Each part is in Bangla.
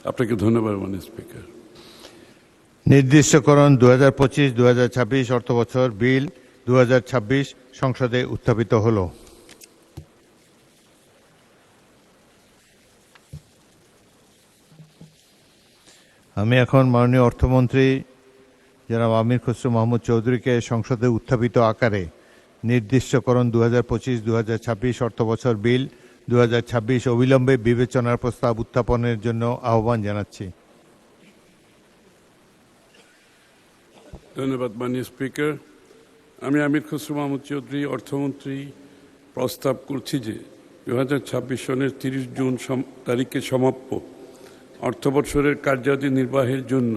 আপনাকে ধন্যবাদ মাননীয় স্পিকার। নির্দিষ্টকরণ 2025-2026 অর্থবছর বিল 2026 সংসদে উত্থাপিত হলো। আমি এখন মাননীয় অর্থমন্ত্রী জনাব আমির খসরু মাহমুদ চৌধুরীকে সংসদে উত্থাপিত আকারে নির্দিষ্টকরণ 2025-2026 অর্থবছর বিল 2026 অবিলম্বে বিবেচনার প্রস্তাব উত্থাপনের জন্য আহ্বান জানাচ্ছি। ধন্যবাদ মাননীয় স্পিকার। আমি আমির খসরু মাহমুদ চৌধুরী অর্থমন্ত্রী প্রস্তাব করছি যে 2026 সনের 30 জুন তারিখে সমাপ্য অর্থবৎসরের কার্যাদি নির্বাহের জন্য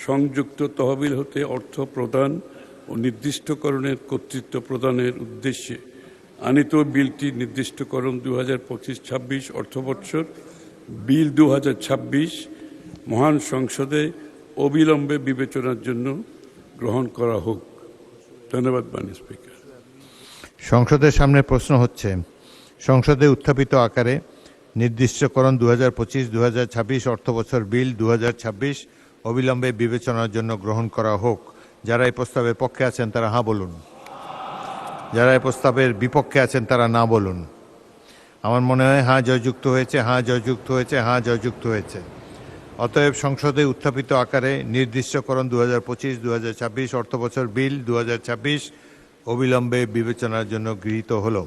সংযুক্ত তহবিল হতে অর্থ প্রদান ও নির্দিষ্টকরণের কর্তৃত্ব প্রদানের উদ্দেশ্যে আনিত বিলটি নির্দিষ্টকরণ 2025-26 অর্থবৎসর বিল 2026 মহান সংসদে অবিলম্বে বিবেচনার জন্য গ্রহণ করা হোক। ধন্যবাদ মাননীয় স্পিকার। সংসদের সামনে প্রশ্ন হচ্ছে, সংসদে উত্থাপিত আকারে নির্দিষ্টকরণ 2025-2026 অর্থবছর বিল 2026 অবিলম্বে বিবেচনার জন্য গ্রহণ করা হোক। যারা এই প্রস্তাবের পক্ষে আছেন তারা হ্যাঁ বলুন, যারা এই প্রস্তাবের বিপক্ষে আছেন তারা না বলুন। আমার মনে হয় হ্যাঁ জয়যুক্ত হয়েছে, হ্যাঁ জয়যুক্ত হয়েছে, হ্যাঁ জয়যুক্ত হয়েছে। অতএব সংসদে উত্থাপিত আকারে নির্দিষ্টকরণ 2025-2026 অর্থবছর বিল 2026 অবিলম্বে বিবেচনার জন্য গৃহীত হল।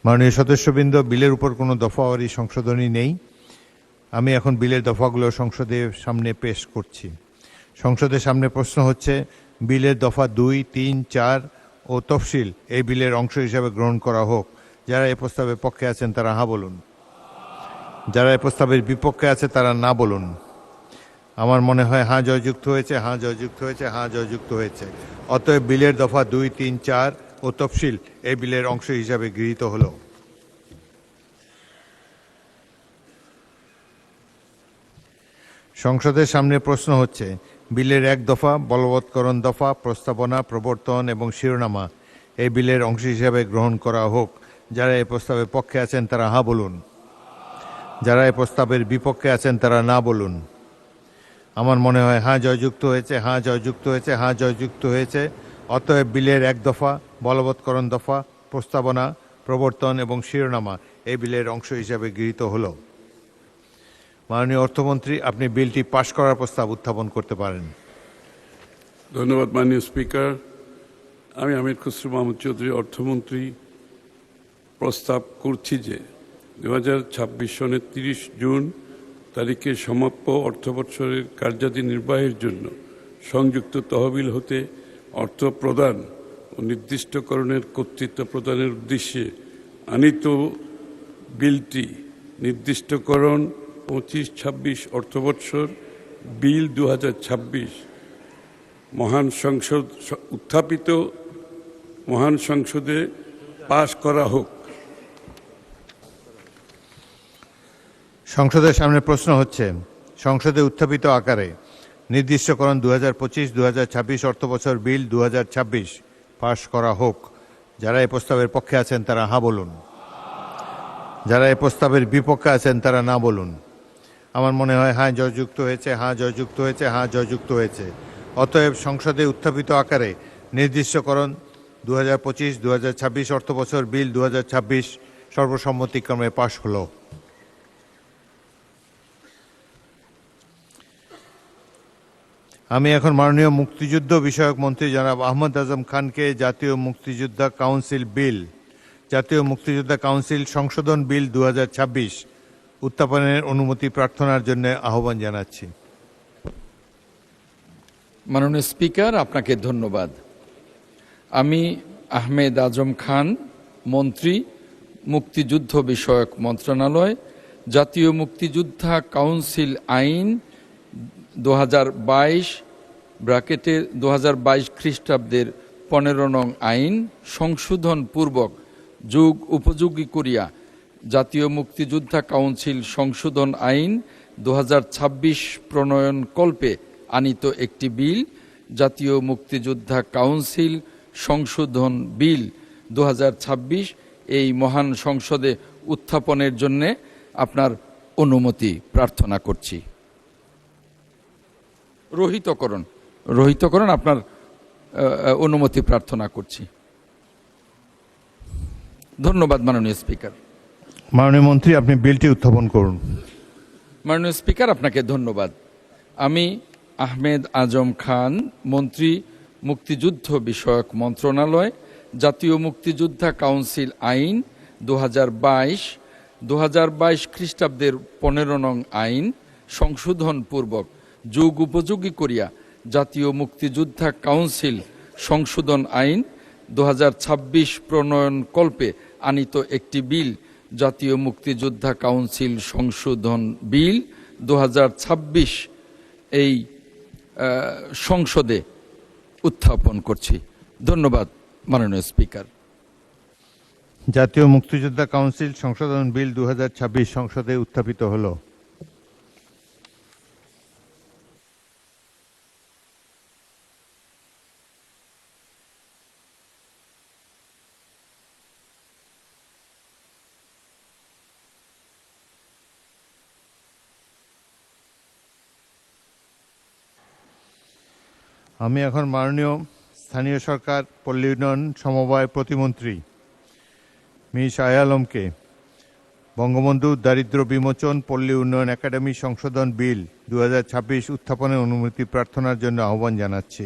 মাননীয় সদস্যবৃন্দ, বিলের উপর কোনো দফাওয়ারি সংশোধনী নেই। আমি এখন বিলের দফাগুলো সংসদের সামনে পেশ করছি। সংসদের সামনে প্রশ্ন হচ্ছে, বিলের দফা 2, 3, 4 ও তফসিল এই বিলের অংশ হিসাবে গ্রহণ করা হোক। যারা এই প্রস্তাবের পক্ষে আছেন তারা হ্যাঁ বলুন, যারা এই প্রস্তাবের বিপক্ষে আছে তারা না বলুন। আমার মনে হয় হ্যাঁ জয়যুক্ত হয়েছে, হ্যাঁ জয়যুক্ত হয়েছে, হ্যাঁ জয়যুক্ত হয়েছে। অতএব বিলের দফা 2, 3, 4 ও তফসিল এই বিলের অংশ হিসাবে গৃহীত হল। সংসদের সামনে প্রশ্ন হচ্ছে, বিলের 1 দফা বলবৎকরণ দফা প্রস্তাবনা প্রবর্তন এবং শিরোনামা এই বিলের অংশ হিসাবে গ্রহণ করা হোক। যারা এই প্রস্তাবের পক্ষে আছেন তারা হ্যাঁ বলুন, যারা এই প্রস্তাবের বিপক্ষে আছেন তারা না বলুন। আমার মনে হয় হ্যাঁ জয়যুক্ত হয়েছে, হ্যাঁ জয়যুক্ত হয়েছে, হ্যাঁ জয়যুক্ত হয়েছে। অতএব বিলের 1 দফা বলবৎকরণ দফা প্রস্তাবনা প্রবর্তন এবং শিরোনামা এই বিলের অংশ হিসাবে গৃহীত হল। মাননীয় অর্থমন্ত্রী, আপনি বিলটি পাশ করার প্রস্তাব উত্থাপন করতে পারেন। ধন্যবাদ মাননীয় স্পিকার। আমি আমির খসরু মাহমুদ চৌধুরী অর্থমন্ত্রী প্রস্তাব করছি যে 2026 সনের 30 জুন তারিখে সমাপ্য অর্থবৎসরের কার্যাদি নির্বাহের জন্য সংযুক্ত তহবিল হতে অর্থ প্রদান ও নির্দিষ্টকরণের কর্তৃত্ব প্রদানের উদ্দেশ্যে আনিত বিলটি নির্দিষ্টকরণ 25-26 অর্থবৎসর বিল 2026 মহান সংসদ উত্থাপিত মহান সংসদে পাশ করা হোক। সংসদের সামনে প্রশ্ন হচ্ছে, সংসদে উত্থাপিত আকারে নির্দিষ্টকরণ 2025-2026 অর্থবছর বিল 2026 পাশ করা হোক। যারা এই প্রস্তাবের পক্ষে আছেন তারা হ্যাঁ বলুন, যারা এই প্রস্তাবের বিপক্ষে আছেন তারা না বলুন। আমার মনে হয় হ্যাঁ জয়যুক্ত হয়েছে, হ্যাঁ জয়যুক্ত হয়েছে, হ্যাঁ জয়যুক্ত হয়েছে। অতএব সংসদে উত্থাপিত আকারে নির্দিষ্টকরণ 2025-2026 অর্থবছর বিল 2026 সর্বসম্মতিক্রমে পাশ হল। আমি এখন মাননীয় মুক্তিযুদ্ধ বিষয়ক মন্ত্রী জনাব আহমদ আজম খানকে জাতীয় মুক্তিযোদ্ধা কাউন্সিল সংশোধন বিল 2026 উত্থাপনের অনুমতি প্রার্থনার জন্য আহ্বান জানাচ্ছি। মাননীয় স্পিকার, আপনাকে ধন্যবাদ। আমি আহমেদ আজম খান, মন্ত্রী, মুক্তিযুদ্ধ বিষয়ক মন্ত্রণালয়, জাতীয় মুক্তিযোদ্ধা কাউন্সিল আইন 2022 2022 খ্রিস্টাব্দের 15 নং আইন সংশোধন পূর্বক যুগ উপযোগী করিয়া জাতীয় মুক্তিযোদ্ধা কাউন্সিল সংশোধন আইন 2026 প্রণয়ন কল্পে আনিত একটি বিল, জাতীয় মুক্তিযোদ্ধা কাউন্সিল সংশোধন বিল 2026 এই মহান সংসদে উত্থাপনের জন্যে আপনার অনুমতি প্রার্থনা করছি। রোহিতকরণ আপনার অনুমতি প্রার্থনা করছি। ধন্যবাদ মাননীয় স্পিকার। মাননীয় মন্ত্রী, আপনি বিলটি উত্থাপন করুন। মাননীয় স্পিকার, আপনাকে ধন্যবাদ। আমি আহমেদ আজম খান, মন্ত্রী, মুক্তিযুদ্ধ বিষয়ক মন্ত্রণালয়, জাতীয় মুক্তিযোদ্ধা কাউন্সিল আইন 2022 খ্রিস্টাব্দের 15 নং আইন সংশোধন পূর্বক যুগ উপযোগী করিয়া জাতীয় মুক্তিযোদ্ধা কাউন্সিল সংশোধন আইন 2026 প্রণয়ন কল্পে আনিত একটি বিল, জাতীয় মুক্তিযোদ্ধা কাউন্সিল সংশোধন বিল 2026 এই সংসদে উত্থাপন করছি। ধন্যবাদ মাননীয় স্পিকার। জাতীয় মুক্তিযোদ্ধা কাউন্সিল সংশোধন বিল 2026 সংসদে উত্থাপিত হলো। আমি এখন মাননীয় স্থানীয় সরকার, পল্লী উন্নয়ন, সমবায় প্রতিমন্ত্রী মি শাহ আলমকে বঙ্গবন্ধু দারিদ্র্য বিমোচন পল্লী উন্নয়ন একাডেমি সংশোধন বিল 2026 উত্থাপনের অনুমতি প্রার্থনার জন্য আহ্বান জানাচ্ছি।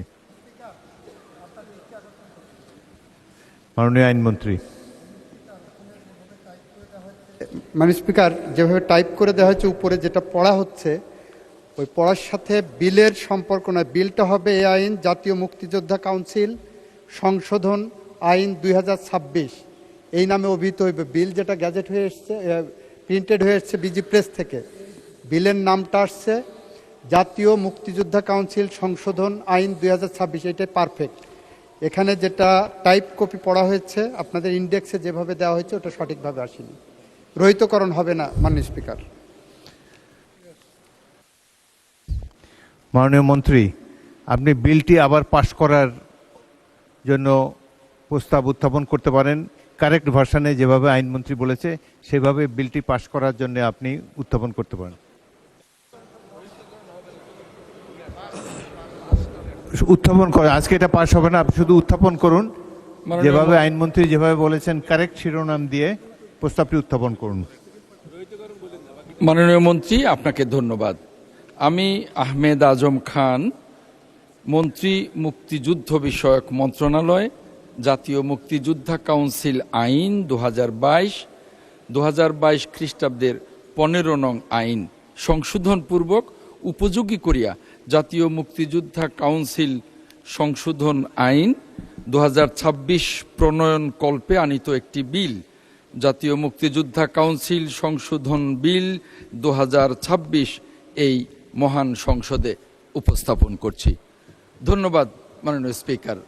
মাননীয় আইনমন্ত্রী। মাননীয় স্পিকার, যেভাবে টাইপ করে দেওয়া হয়েছে উপরে যেটা পড়া হচ্ছে, ওই পড়ার সাথে বিলের সম্পর্ক নয়। বিলটা হবে এই আইন জাতীয় মুক্তিযোদ্ধা কাউন্সিল সংশোধন আইন 2026 এই নামে অভিহিত হইবে। বিল যেটা গ্যাজেট হয়ে এসছে, প্রিন্টেড হয়ে এসছে বিজি প্রেস থেকে, বিলের নামটা আসছে জাতীয় মুক্তিযোদ্ধা কাউন্সিল সংশোধন আইন 2026। এটাই পারফেক্ট। এখানে যেটা টাইপ কপি পড়া হয়েছে আপনাদের ইন্ডেক্সে যেভাবে দেওয়া হয়েছে ওটা সঠিকভাবে আসেনি। রহিতকরণ হবে না মাননীয় স্পিকার। মাননীয় মন্ত্রী, আপনি বিলটি আবার পাশ করার জন্য প্রস্তাব উত্থাপন করতে পারেন। কারেক্ট ভার্সনে যেভাবে আইনমন্ত্রী বলেছে সেভাবে বিলটি পাশ করার জন্য আপনি উত্থাপন করতে পারেন। উত্থাপন করে আজকে এটা পাশ হবে না, আপনি শুধু উত্থাপন করুন। যেভাবে আইনমন্ত্রী যেভাবে বলেছেন কারেক্ট শিরোনাম দিয়ে প্রস্তাবটি উত্থাপন করুন। মাননীয় মন্ত্রী, আপনাকে ধন্যবাদ। আমি আহমেদ আজম খান, মন্ত্রী, মুক্তিযুদ্ধ বিষয়ক মন্ত্রণালয়, জাতীয় মুক্তিযোদ্ধা কাউন্সিল আইন 2022 খ্রিস্টাব্দের 15 নং আইন সংশোধন পূর্বক উপযোগী করিয়া জাতীয় মুক্তিযোদ্ধা কাউন্সিল সংশোধন আইন 2026 প্রণয়ন কল্পে আনিত একটি বিল, জাতীয় মুক্তিযোদ্ধা কাউন্সিল সংশোধন বিল 2026 এই মহান সংসদে উপস্থাপন করছি। ধন্যবাদ মাননীয় স্পিকার।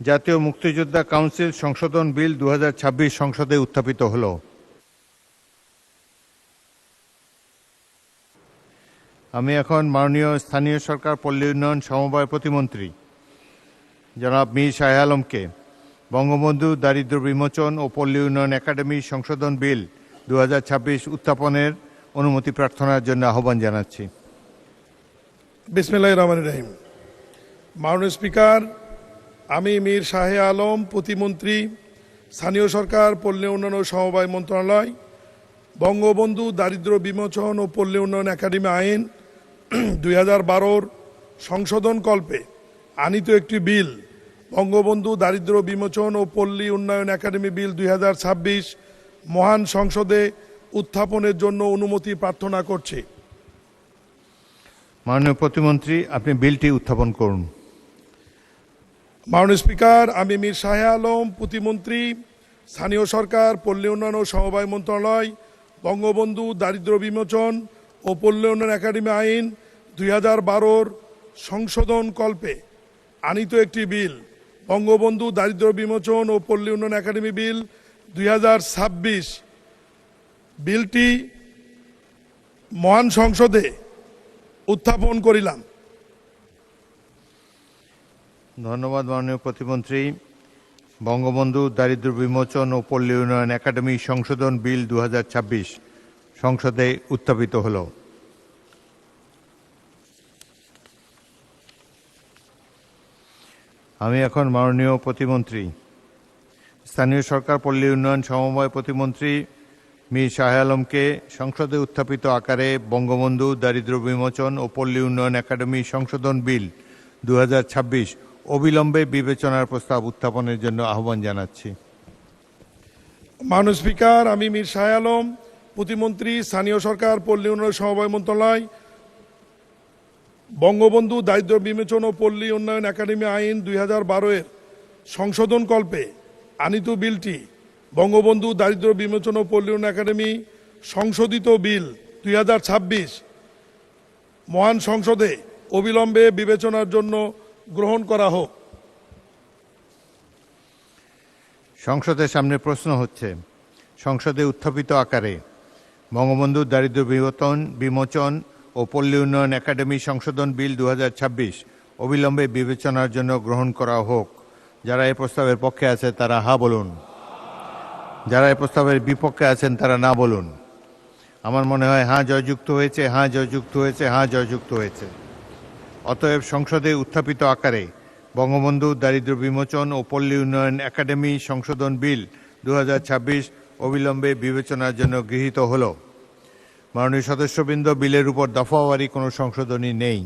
জাতীয় মুক্তিযোদ্ধা কাউন্সিল সংশোধন বিল 2026 সংসদে উত্থাপিত হলো। আমি এখন মাননীয় স্থানীয় সরকার, পল্লী উন্নয়ন, সমবায় প্রতিমন্ত্রী জনাব মি শাহ আলমকে বঙ্গবন্ধু দারিদ্র্য বিমোচন ও পল্লী উন্নয়ন একাডেমি সংশোধন বিল 2026 উত্থাপনের অনুমতি প্রার্থনার জন্য আহ্বান জানাচ্ছি। বিসমিল্লাহির রহমানির রহিম। মাননীয় স্পিকার, আমি মীর শাহ আলম, প্রতিমন্ত্রী, স্থানীয় সরকার, পল্লী উন্নয়ন ও সমবায় মন্ত্রণালয়, বঙ্গবন্ধু দারিদ্র্য বিমোচন ও পল্লী উন্নয়ন একাডেমি আইন 2012 সংশোধন কল্পে আনিত একটি বিল, বঙ্গবন্ধু দারিদ্র্য বিমোচন ও পল্লী উন্নয়ন একাডেমি বিল 2026 মহান সংসদে উত্থাপনের জন্য অনুমতি প্রার্থনা করছি। মাননীয় প্রতিমন্ত্রী, আপনি বিলটি উত্থাপন করুন। মাননীয় স্পিকার, আমি মীর শাহ আলম, প্রতিমন্ত্রী, স্থানীয় সরকার, পল্লী উন্নয়ন ও সমবায় মন্ত্রণালয়, বঙ্গবন্ধু দারিদ্র্য বিমোচন ও পল্লী উন্নয়ন একাডেমি আইন 2012 সংশোধন কল্পে আনিত একটি বিল, বঙ্গবন্ধু দারিদ্র্য বিমোচন ও পল্লী উন্নয়ন একাডেমি বিল 2026 বিলটি মহান সংসদে উত্থাপন করিলাম। ধন্যবাদ মাননীয় প্রতিমন্ত্রী। বঙ্গবন্ধু দারিদ্র্য বিমোচন ও পল্লী উন্নয়ন একাডেমি সংশোধন বিল 2026 সংসদে উত্থাপিত হলো। আমি এখন মাননীয় প্রতিমন্ত্রী, স্থানীয় সরকার পল্লী উন্নয়ন সমবায় প্রতিমন্ত্রী মীর শাহ আলমকে সংসদে উত্থাপিত আকারে বঙ্গবন্ধু দারিদ্র্য বিমোচন ও পল্লী উন্নয়ন একাডেমি সংশোধন বিল 2026 অবিলম্বে বিবেচনার প্রস্তাব উত্থাপনের জন্য আহ্বান জানাচ্ছি। মাননীয় স্পিকার, আমি মীর শাহ আলম, প্রতিমন্ত্রী, স্থানীয় সরকার পল্লী উন্নয়ন সমবায় মন্ত্রণালয়, বঙ্গবন্ধু দারিদ্র্য বিমোচন ও পল্লী উন্নয়ন একাডেমি আইন 2012 এর সংশোধন কল্পে আনিত বিলটি বঙ্গবন্ধু দারিদ্র্য বিমোচন ও পল্লী উন্নয়ন একাডেমি সংশোধিত বিল 2026 মহান সংসদে অবিলম্বে বিবেচনার জন্য গ্রহণ করা হোক। সংসদের সামনে প্রশ্ন হচ্ছে, সংসদে উত্থাপিত আকারে বঙ্গবন্ধু দারিদ্র্য বিমোচন ও পল্লী উন্নয়ন একাডেমি সংশোধন বিল 2026 অবিলম্বে বিবেচনার জন্য গ্রহণ করা হোক। যারা এই প্রস্তাবের পক্ষে আছে তারা হা বলুন, যারা এই প্রস্তাবের বিপক্ষে আছেন তারা না বলুন। আমার মনে হয় হ্যাঁ জয়যুক্ত হয়েছে, হ্যাঁ জয়যুক্ত হয়েছে, হ্যাঁ জয়যুক্ত হয়েছে। অতএব সংসদে উত্থাপিত আকারে বঙ্গবন্ধু দারিদ্র্য বিমোচন ও পল্লী উন্নয়ন একাডেমি সংশোধন বিল 2026 অবিলম্বে বিবেচনার জন্য গৃহীত হল। মাননীয় সদস্যবৃন্দ, বিলের উপর দফাওয়ারি কোনো সংশোধনী নেই।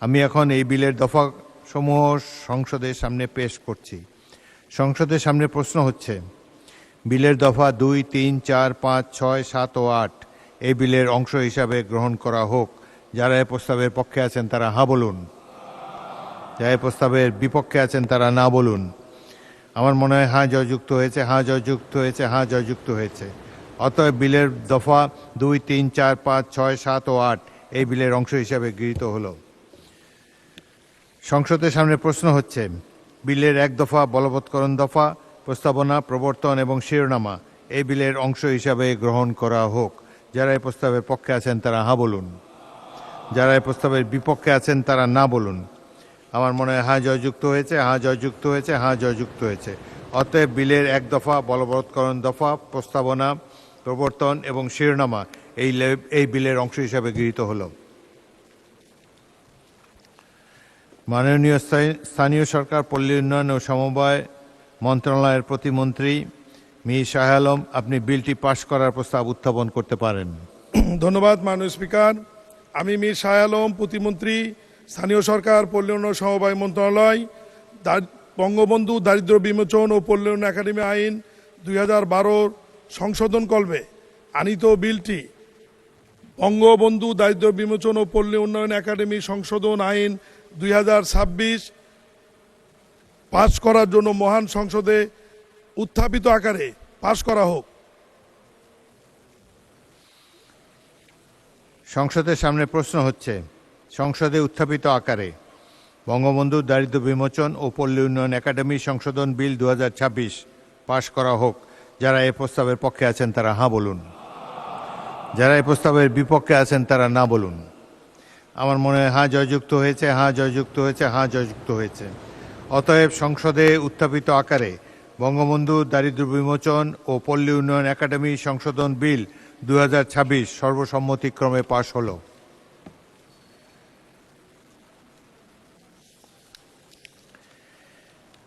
আমি এখন এই বিলের দফাসমূহ সংসদের সামনে পেশ করছি। সংসদের সামনে প্রশ্ন হচ্ছে, বিলের দফা 2, 3, 4, 5, 6, 7 ও 8 এই বিলের অংশ হিসাবে গ্রহণ করা হোক। যারা এই প্রস্তাবের পক্ষে আছেন তারা হা বলুন, যারা এই প্রস্তাবের বিপক্ষে আছেন তারা না বলুন। আমার মনে হয় হ্যাঁ জয়যুক্ত হয়েছে, হ্যাঁ জয়যুক্ত হয়েছে, হ্যাঁ জয়যুক্ত হয়েছে। অতএব বিলের দফা 2, 3, 4, 5, 6, 7 ও 8 এই বিলের অংশ হিসাবে গৃহীত হল। সংসদের সামনে প্রশ্ন হচ্ছে, বিলের 1 দফা বলবৎকরণ দফা, প্রস্তাবনা, প্রবর্তন এবং শিরোনামা এই বিলের অংশ হিসাবে গ্রহণ করা হোক। যারা এই প্রস্তাবের পক্ষে আছেন তারা হা বলুন, যারা এই প্রস্তাবের বিপক্ষে আছেন তারা না বলুন। আমার মনে হয় হ্যাঁ জয়যুক্ত হয়েছে, হ্যাঁ জয়যুক্ত হয়েছে, হ্যাঁ জয়যুক্ত হয়েছে। অতএব বিলের 1 দফা বলবৎকরণ দফা, প্রস্তাবনা, প্রবর্তন এবং শিরোনামা এই বিলের অংশ হিসাবে গৃহীত হল। মাননীয় স্থানীয় সরকার পল্লী উন্নয়ন ও সমবায় মন্ত্রণালয়ের প্রতিমন্ত্রী মীর শাহ আলম, আপনি বিলটি পাশ করার প্রস্তাব উত্থাপন করতে পারেন। ধন্যবাদ মাননীয় স্পিকার। আমি মীর শাহ আলম, প্রতিমন্ত্রী, স্থানীয় সরকার পল্লী উন্নয়ন সমবায় মন্ত্রণালয়, বঙ্গবন্ধু দারিদ্র্য বিমোচন ও পল্লী উন্নয়ন একাডেমি আইন 2012 সংশোধন কল্পে আনিত বিলটি বঙ্গবন্ধু দারিদ্র্য বিমোচন ও পল্লী উন্নয়ন একাডেমি সংশোধন আইন 2026 পাস করার জন্য মহান সংসদে উত্থাপিত আকারে পাশ করা হোক। সংসদের সামনে প্রশ্ন হচ্ছে, সংসদে উত্থাপিত আকারে বঙ্গবন্ধু দারিদ্র্য বিমোচন ও পল্লী উন্নয়ন একাডেমি সংশোধন বিল 2026 পাশ করা হোক। যারা এই প্রস্তাবের পক্ষে আছেন তারা হ্যাঁ বলুন, যারা এই প্রস্তাবের বিপক্ষে আছেন তারা না বলুন। আমার মনে হয় হ্যাঁ জয়যুক্ত হয়েছে, হ্যাঁ জয়যুক্ত হয়েছে, হ্যাঁ জয়যুক্ত হয়েছে। অতএব সংসদে উত্থাপিত আকারে বঙ্গবন্ধু দারিদ্র্য বিমোচন ও পল্লী উন্নয়ন একাডেমি সংশোধন বিল 2026 সর্বসম্মতিক্রমে পাশ হল।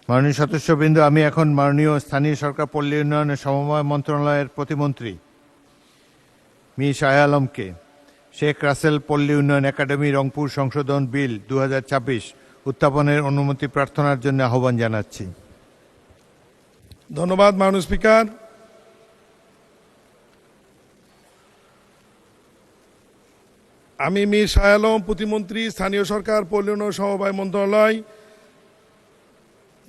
মাননীয় সদস্যবৃন্দ, আমি এখন মাননীয় স্থানীয় সরকার পল্লী উন্নয়ন ও সমবায় মন্ত্রণালয়ের প্রতিমন্ত্রী মীর শাহ আলমকে শেখ রাসেল পল্লী উন্নয়ন একাডেমি রংপুর সংশোধন বিল 2026 উত্থাপনের অনুমতি প্রার্থনার জন্য আহ্বান জানাচ্ছি। ধন্যবাদ মাননীয় স্পিকার। আমি মীর শাহ আলম, প্রতিমন্ত্রী, স্থানীয় সরকার পল্লী উন্নয়ন সমবায় মন্ত্রণালয়,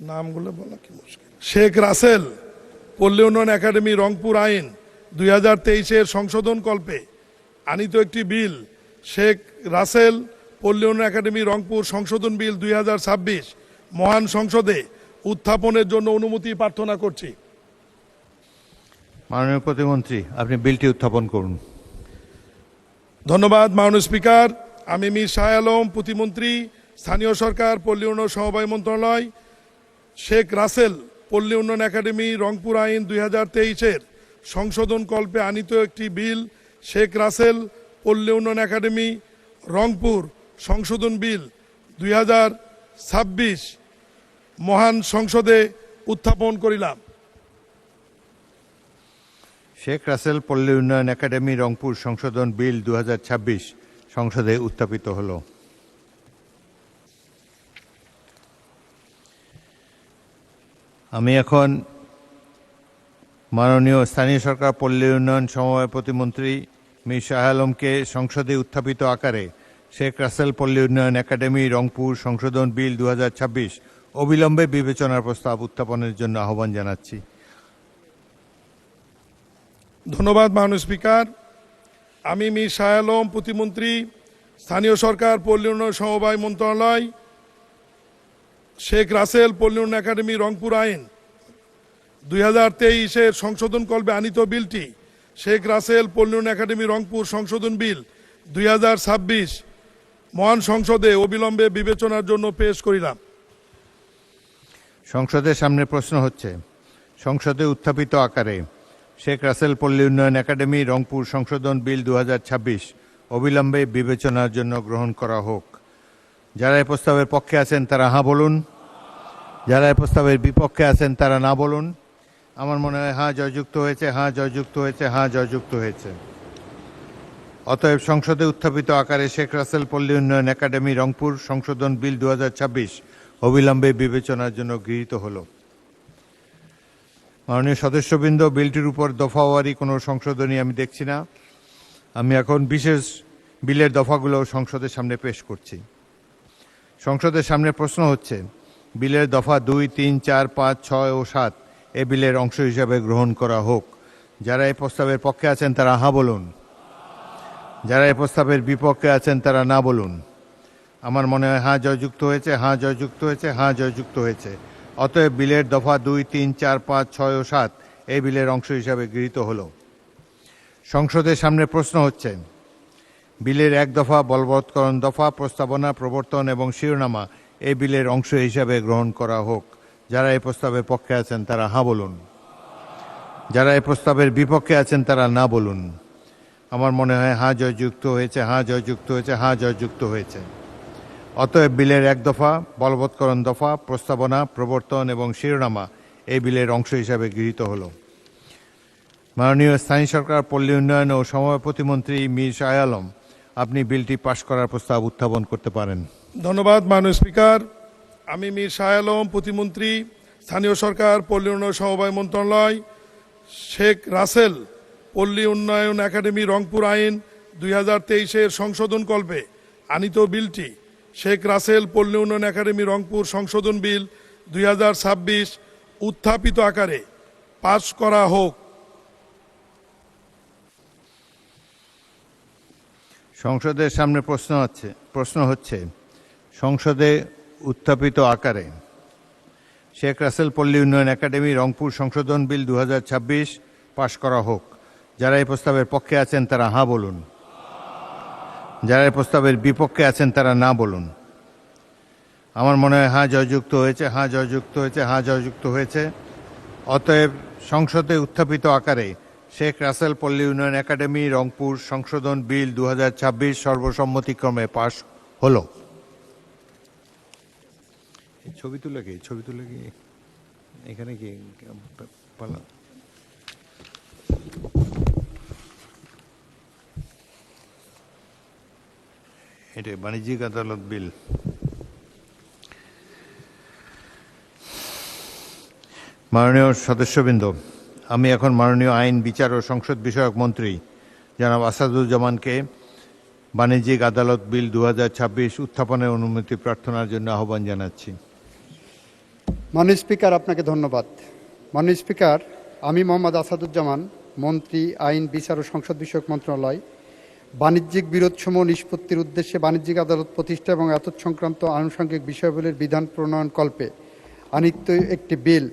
নামগুলো বলা কি মুশকিল, শেখ রাসেল পল্লী উন্নয়ন একাডেমি রংপুর আইন 2023 সংশোধন কল্পে আনিত একটি বিল শেখ রাসেল পল্লী উন্নয়ন একাডেমি রংপুর সংশোধন বিল 2026 মহান সংসদে উত্থাপনের জন্য অনুমতি প্রার্থনা করছি। মাননীয় প্রতিমন্ত্রী, আপনি বিলটি উত্থাপন করুন। ধন্যবাদ মাননীয় স্পিকার। আমি মীর শাহ আলম, প্রতিমন্ত্রী, স্থানীয় সরকার পল্লী উন্নয়ন সমবায় মন্ত্রণালয়, শেখ রাসেল পল্লী উন্নয়ন একাডেমি রংপুর আইন 2023 সংশোধন কল্পে আনিত একটি বিল শেখ রাসেল পল্লী উন্নয়ন একাডেমি রংপুর সংশোধন বিল 2026 মহান সংসদে উত্থাপন করিলাম। শেখ রাসেল পল্লী উন্নয়ন একাডেমি রংপুর সংশোধন বিল 2026 সংসদে উত্থাপিত হলো। আমি এখন মাননীয় স্থানীয় সরকার পল্লী উন্নয়ন সমবায় প্রতিমন্ত্রী মীর শাহ আলমকে সংসদে উত্থাপিত আকারে শেখ রাসেল পল্লী উন্নয়ন একাডেমি রংপুর সংশোধন বিল 2026 অবিলম্বে বিবেচনার প্রস্তাব উত্থাপনের জন্য আহ্বান জানাচ্ছি। ধন্যবাদ মাননীয় স্পিকার। আমি মীর শাহ আলম প্রতিমন্ত্রী স্থানীয় সরকার পল্লী উন্নয়ন সমবায় মন্ত্রণালয় শেখ রাসেল পল্লী উন্নয়ন একাডেমি রংপুর আইন 2023 সংশোধন কল্পে আনিত বিলটি শেখ রাসেল পল্লী উন্নয়ন একাডেমি রংপুর সংশোধন বিল 2026 মহান সংসদে অবিলম্বে বিবেচনার জন্য পেশ করিলাম। সংসদের সামনে প্রশ্ন হচ্ছে, সংসদে উত্থাপিত আকারে শেখ রাসেল পল্লী উন্নয়ন একাডেমি রংপুর সংশোধন বিল 2026 অবিলম্বে বিবেচনার জন্য গ্রহণ করা হোক। যারা এই প্রস্তাবের পক্ষে আছেন তারা হাঁ বলুন, যারা এই প্রস্তাবের বিপক্ষে আছেন তারা না বলুন। আমার মনে হয় হাঁ জয়যুক্ত হয়েছে, হাঁ জয়যুক্ত হয়েছে, হাঁ জয়যুক্ত হয়েছে। অতএব সংসদে উত্থাপিত আকারে শেখ রাসেল পল্লী উন্নয়ন একাডেমি রংপুর সংশোধন বিল 2026 অবিলম্বে বিবেচনার জন্য গৃহীত হল। মাননীয় সদস্যবৃন্দ, বিলটির উপর দফাওয়ারি কোনো সংশোধনী আমি দেখছি না। আমি এখন বিশেষ বিলের দফাগুলো সংসদের সামনে পেশ করছি। সংসদের সামনে প্রশ্ন হচ্ছে, বিলের দফা 2, 3, 4, 5, 6 ও 7 এ বিলের অংশ হিসাবে গ্রহণ করা হোক। যারা এই প্রস্তাবের পক্ষে আছেন তারা হাঁ বলুন, যারা এই প্রস্তাবের বিপক্ষে আছেন তারা না বলুন। আমার মনে হয় হাঁ জয়যুক্ত হয়েছে, হাঁ জয়যুক্ত হয়েছে, হাঁ জয়যুক্ত হয়েছে। অতএব বিলের দফা 2, 3, 4, 5, 6 ও 7 এই বিলের অংশ হিসাবে গৃহীত হল। সংসদের সামনে প্রশ্ন হচ্ছে, বিলের 1 দফা বলবৎকরণ দফা প্রস্তাবনা প্রবর্তন এবং শিরোনামা এই বিলের অংশ হিসাবে গ্রহণ করা হোক। যারা এই প্রস্তাবের পক্ষে আছেন তারা হাঁ বলুন, যারা এই প্রস্তাবের বিপক্ষে আছেন তারা না বলুন। আমার মনে হয় হাঁ জয়যুক্ত হয়েছে, হাঁ জয়যুক্ত হয়েছে, হাঁ জয়যুক্ত হয়েছে। অতএব বিলের 1 দফা বলবৎকরণ দফা প্রস্তাবনা প্রবর্তন এবং শিরোনামা এই বিলের অংশ হিসাবে গৃহীত হল। মাননীয় স্থানীয় সরকার পল্লী উন্নয়ন ও সমবায় প্রতিমন্ত্রী মীর শাহ আলম, আপনি বিলটি পাশ করার প্রস্তাব উত্থাপন করতে পারেন। ধন্যবাদ মাননীয় স্পিকার। আমি মীর শাহ আলম প্রতিমন্ত্রী স্থানীয় সরকার পল্লী উন্নয়ন সমবায় মন্ত্রণালয় শেখ রাসেল পল্লী উন্নয়ন একাডেমি রংপুর আইন 2023 সংশোধন কল্পে আনিত বিলটি শেখ রাসেল পল্লী উন্নয়ন একাডেমি রংপুর সংশোধন বিল 2026 উত্থাপিত আকারে পাশ করা হোক। সংসদের সামনে প্রশ্ন হচ্ছে, সংসদে উত্থাপিত আকারে শেখ রাসেল পল্লী উন্নয়ন একাডেমি রংপুর সংশোধন বিল 2026 পাশ করা হোক। যারা এই প্রস্তাবের পক্ষে আছেন তারা হাঁ বলুন, যারা এই প্রস্তাবের বিপক্ষে আছেন তারা না বলুন। আমার মনে হয় হাঁ জয়যুক্ত হয়েছে, হাঁ জয়যুক্ত হয়েছে, হাঁ জয়যুক্ত হয়েছে। অতএব সংসদে উত্থাপিত আকারে শেখ রাসেল পল্লী উন্নয়ন একাডেমি রংপুর সংশোধন বিল 2026 সর্বসম্মতিক্রমে পাশ হল। ছবি তুলে কি এখানে কি এটা বাণিজ্যিক আদালত বিল। মাননীয় সদস্যবৃন্দ, আমি এখন মাননীয় আইন বিচার ও সংসদ বিষয়ক মন্ত্রী জনাব আসাদুজ্জামানকে বাণিজ্যিক আদালত বিল 2026 উত্থাপনের অনুমতি প্রার্থনার জন্য আহ্বান জানাচ্ছি। মাননীয় স্পিকার, আপনাকে ধন্যবাদ। মাননীয় স্পিকার, আমি মোহাম্মদ আসাদুজ্জামান, মন্ত্রী আইন বিচার ও সংসদ বিষয়ক মন্ত্রণালয়, বাণিজ্যিক বিরোধসমূহ নিষ্পত্তির উদ্দেশ্যে বাণিজ্যিক আদালত প্রতিষ্ঠা এবং এতৎ সংক্রান্ত আনুষঙ্গিক বিষয়গুলির বিধান প্রণয়ন কল্পে আনিত একটি বিল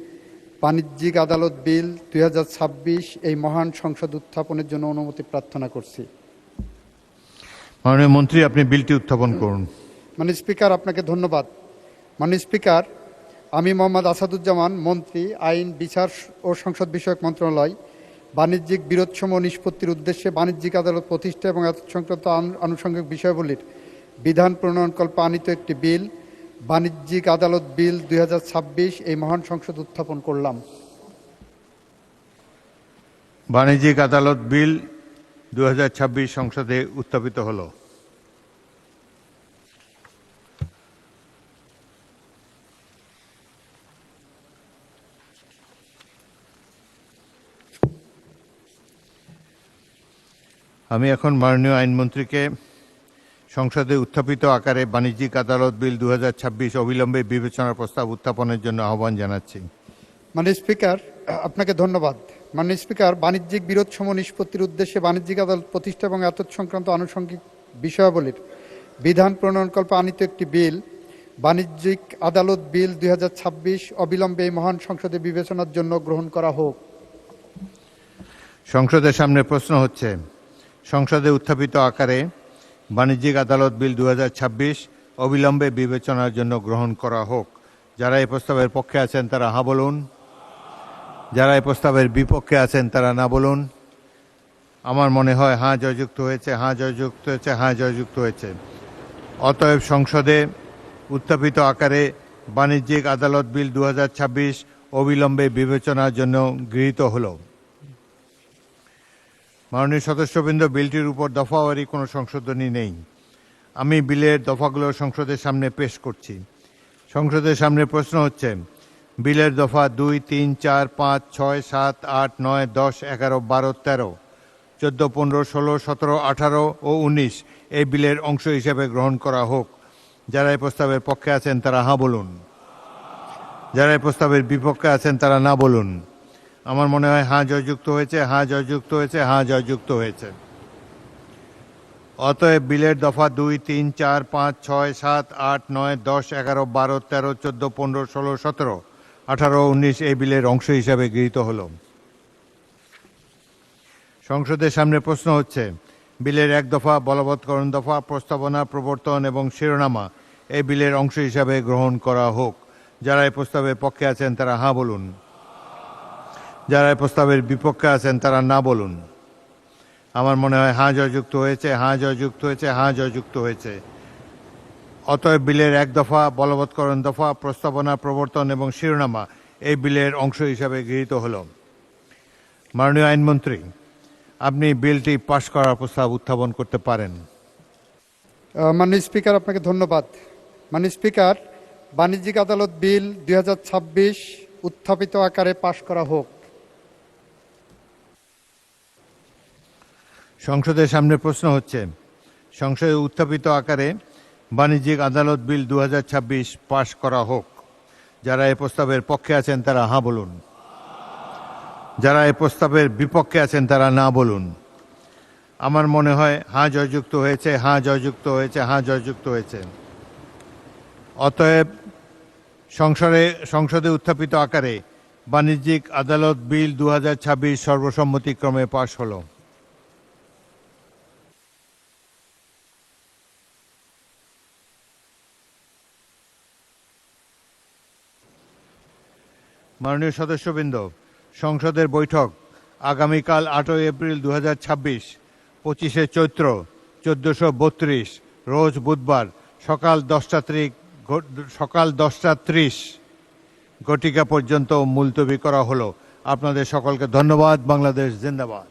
বাণিজ্যিক আদালত বিল 2026 এই মহান সংসদ উত্থাপনের জন্য অনুমতি প্রার্থনা করছি। মাননীয় মন্ত্রী, আপনি বিলটি উত্থাপন করুন। মাননীয় স্পিকার, আপনাকে ধন্যবাদ। মাননীয় স্পিকার, আমি মোহাম্মদ আসাদুজ্জামান, মন্ত্রী আইন বিচার ও সংসদ বিষয়ক মন্ত্রণালয়, বাণিজ্যিক বিরোধসমূহ নিষ্পত্তির উদ্দেশ্যে বাণিজ্যিক আদালত প্রতিষ্ঠা এবং সংক্রান্ত আনুষঙ্গিক বিষয়াবলীর বিধান প্রণয়নকল্পে আনিত একটি বিল, বাণিজ্যিক আদালত বিল 2026 এই মহান সংসদ উত্থাপন করলাম। বাণিজ্যিক আদালত বিল 2026 সংসদে উত্থাপিত হলো। আমি এখন মাননীয় আইনমন্ত্রীকে সংসদে উত্থাপিত আকারে বাণিজ্যিক আদালত বিল 2026 অবিলম্বে বিবেচনার প্রস্তাব উত্থাপনের জন্য আহ্বান জানাচ্ছি। মাননীয় স্পিকার, আপনাকে ধন্যবাদ। মাননীয় স্পিকার, বাণিজ্যিক বিরোধসমূহ নিষ্পত্তির উদ্দেশ্যে বাণিজ্যিক আদালত প্রতিষ্ঠা এবং সংক্রান্ত আনুষঙ্গিক বিষয়াবলীর বিধান প্রণয়নকল্পে আনিত একটি বিল, বাণিজ্যিক আদালত বিল 2026 অবিলম্বে এই মহান সংসদে বিবেচনার জন্য গ্রহণ করা হোক। সংসদের সামনে প্রশ্ন হচ্ছে, সংসদে উত্থাপিত আকারে বাণিজ্যিক আদালত বিল 2026 অবিলম্বে বিবেচনার জন্য গ্রহণ করা হোক। যারা এই প্রস্তাবের পক্ষে আছেন তারা হ্যাঁ বলুন, যারা এই প্রস্তাবের বিপক্ষে আছেন তারা না বলুন। আমার মনে হয় হ্যাঁ জয়যুক্ত হয়েছে, হ্যাঁ জয়যুক্ত হয়েছে, হ্যাঁ জয়যুক্ত হয়েছে। অতএব সংসদে উত্থাপিত আকারে বাণিজ্যিক আদালত বিল 2026 অবিলম্বে বিবেচনার জন্য গৃহীত হলো। মাননীয় সদস্যবৃন্দ, বিলটির উপর দফাওয়ারি কোনো সংশোধনী নেই। আমি বিলের দফাগুলো সংসদের সামনে পেশ করছি। সংসদের সামনে প্রশ্ন হচ্ছে, বিলের দফা 2, 3, 4, 5, 6, 7, 8, 9, 10, 11, 12, 13, 14, 15, 16, 17, 18 ও 19 এই বিলের অংশ হিসেবে গ্রহণ করা হোক। যারা এই প্রস্তাবের পক্ষে আছেন তারা হ্যাঁ বলুন, যারা এই প্রস্তাবের বিপক্ষে আছেন তারা না বলুন। আমার মনে হয় হ্যাঁ জয়যুক্ত হয়েছে, হ্যাঁ জয়যুক্ত হয়েছে, হ্যাঁ জয়যুক্ত হয়েছে। অতএব বিলের দফা 2, 3, 4, 5, 6, 7, 8, 9, 10, 11, 12, 13, 14, 15, 16, 17, 18 ও 19 এই বিলের অংশ হিসাবে গৃহীত হল। সংসদের সামনে প্রশ্ন হচ্ছে, বিলের 1 দফা বলবৎকরণ দফা, প্রস্তাবনা, প্রবর্তন এবং শিরোনামা এই বিলের অংশ হিসাবে গ্রহণ করা হোক। যারা এই প্রস্তাবের পক্ষে আছেন তারা হ্যাঁ বলুন, যারা এই প্রস্তাবের বিপক্ষে আছেন তারা না বলুন। আমার মনে হয় হ্যাঁ জয়যুক্ত হয়েছে, হ্যাঁ জয়যুক্ত হয়েছে, হ্যাঁ জয়যুক্ত হয়েছে। অতএব বিলের 1 দফা বলবৎকরণ দফা, প্রস্তাবনা, প্রবর্তন এবং শিরোনামা এই বিলের অংশ হিসাবে গৃহীত হল। মাননীয় আইনমন্ত্রী, আপনি বিলটি পাশ করার প্রস্তাব উত্থাপন করতে পারেন। মাননীয় স্পিকার, আপনাকে ধন্যবাদ। মাননীয় স্পিকার, বাণিজ্যিক আদালত বিল 2026 উত্থাপিত আকারে পাশ করা হোক। সংসদের সামনে প্রশ্ন হচ্ছে, সংসদে উত্থাপিত আকারে বাণিজ্যিক আদালত বিল 2026 পাশ করা হোক। যারা এই প্রস্তাবের পক্ষে আছেন তারা হ্যাঁ বলুন, যারা এই প্রস্তাবের বিপক্ষে আছেন তারা না বলুন। আমার মনে হয় হ্যাঁ জয়যুক্ত হয়েছে, হ্যাঁ জয়যুক্ত হয়েছে, হ্যাঁ জয়যুক্ত হয়েছে। অতএব সংসদে উত্থাপিত আকারে বাণিজ্যিক আদালত বিল 2026 সর্বসম্মতিক্রমে পাশ হলো। মাননীয় সদস্যবৃন্দ, সংসদের বৈঠক আগামীকাল 8 এপ্রিল 2026, 25 চৈত্র 1432 রোজ বুধবার সকাল 10:30 ঘটিকা পর্যন্ত মুলতবি করা হলো। আপনাদের সকলকে ধন্যবাদ। বাংলাদেশ জিন্দাবাদ।